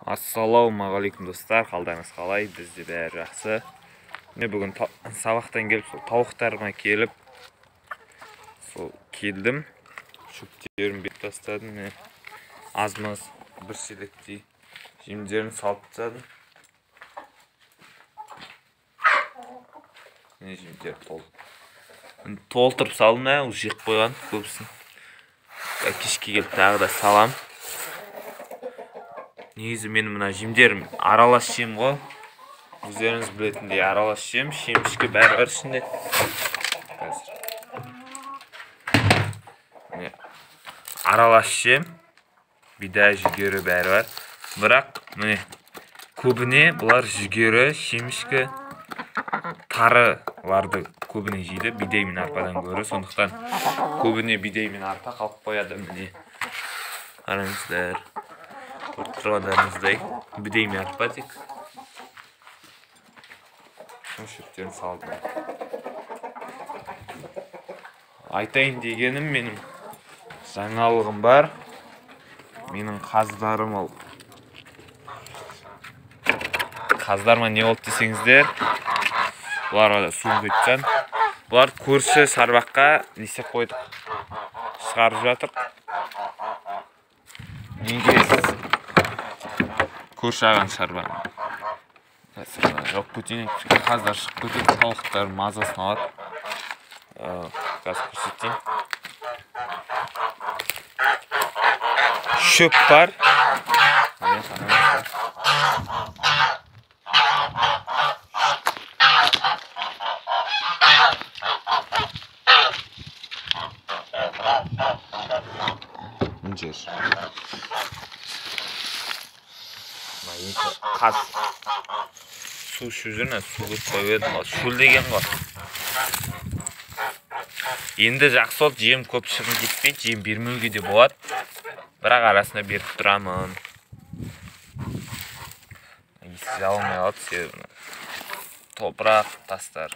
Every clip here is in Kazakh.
Ассалаумағалейкум достар, қалдарыңыз қалай? Бізде бәрі жақсы. Мен бүгін сабақтан келіп, сол тауықтарыма келіп, сол келдім. Шөптерін бет тастадым. Аз-маз бір шелектей жемдерін салып тастадым. Міне жемдер толтырып салдым, ол жеп қойған көбісін. Кешке келіп тағы да салам. Негізі мен мына жемдерім аралас жем ғой. Өздеріңіз білетіндей аралас жем, шемішке бәрі бар ішінде. Аралас жем, бидай, жүгері бәрі бар. Бірақ міне көбіне бұлар жүгері, шемішкі, тарыларды көбіне жейді, бидай мен арпадан гөрі. Сондықтан көбіне бидай мен арпа қалып қояды. Міне қараңыздар, көріп тұрғандарыңыздай бидай мен арпа тек. Шөптерін салдым. Айтайын дегенім, менің жаңалығым бар. Менің қаздарым ол. Қаздарыма не болды десеңіздер, бұларға да су құйып. Бұлар көрші шарбаққа несе қойдық, шығарып жатыр. Неге көрші аған шарбақ. Жоқ көтейін, қаздар шығып көтейін, тауықтар мазасын алады. Қазір көрсетейін. Шөп бар. Қаз су ішіп жүріне, су көт қойып едім, шөл деген ғой. Енді жақсы олды, жем көп шығын кетпейді, жем бермеуге де болады. Бірақ арасында беріп тұрамын. Есі жалмай алады, себебі топырақ, тастар.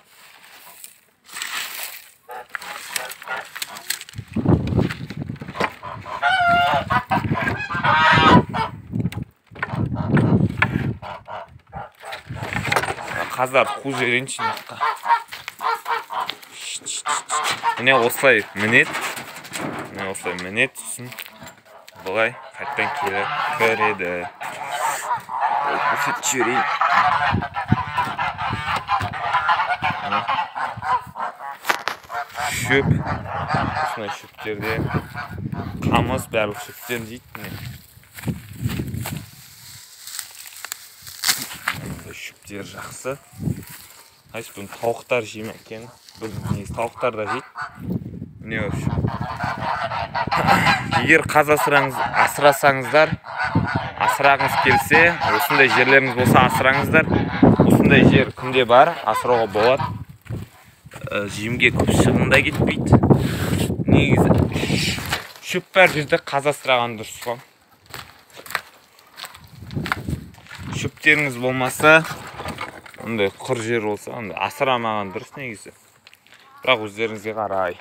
Қаздар қу жеренші наққа. Міне осылай мінет. Міне осылай мінет түсін. Бұлай қайттан көреді. Көрсет жүрейін. Шөп. Осынай шөптерде. Қамыс барлық шөптер дейді. Шөптер жақсы. Айс бұны тауықтар жейме екен. Бұл негіз тауықтар да жейді. Міне өш. Егер қаз асырасаңыздар, асырағыңыз келсе, осындай жерлеріңіз болса асыраңыздар. Осындай жер күнде бар, асырауға болады. Жемге көп шығын да кетпейді. Негізі шөп бар жерде қаз асыраған дұрыс қой. Шөптеріңіз болмаса, ондай құр жер болса, ондай асырамаған дұрыс негізі. Бірақ өздеріңізге қарай.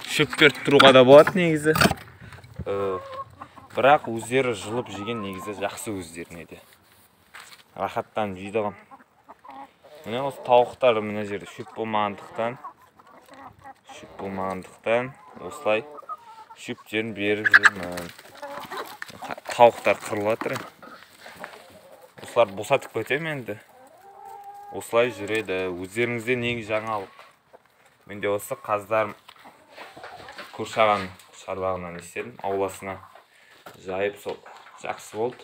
Шөп беріп тұруға да болады негізі. Бірақ өздері жылып жеген негізі жақсы өздеріне де. Рахаттан жейді ғой. Міне осы тауықтар мына жерде шөп болмағандықтан осылай шөптерін беріп жүрмін. Тауықтар қырылып жатыр. Осылар босатып кетем енді. Осылай жүреді. Өздеріңізде неге жаңалық. Менде осы қаздар көршаған шарбағынан істедім. Ауласына жайып сол жақсы болды.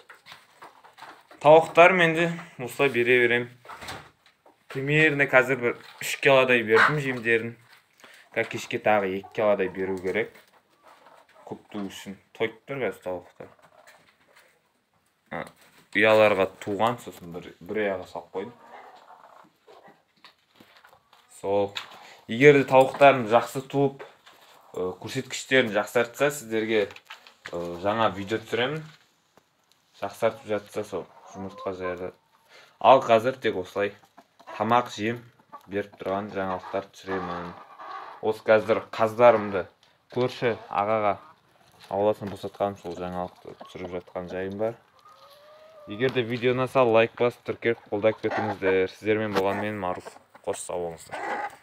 Тауықтар менде осылай бере берем. Примерно қазір бір 3 килодай бердім жемдерін. Кешке тағы 2 килодай беру керек. Көпту үшін тойып тұр қазір тауықтар. Ұяларға туған, сосын бір аяға салып қойдым. Сол, егер де тауықтарын жақсы туып, көрсеткіштерін жақсартса, сіздерге жаңа видео түсіремін. Жақсартып жатса, сол жұмыртқа жайды. Ал қазір тек осылай тамақ жем беріп тұрған жаңалықтар түсіремін. Осы қазір қаздарымды көрші ағаға ауласын босатқаным сол жаңалықты түсіріп жатқан жайым бар. Егер де видео ұнаса лайк басып тіркеліп қолдап кетіңіздер. Сіздермен болған мен Маруф. Қош сау болыңыздар.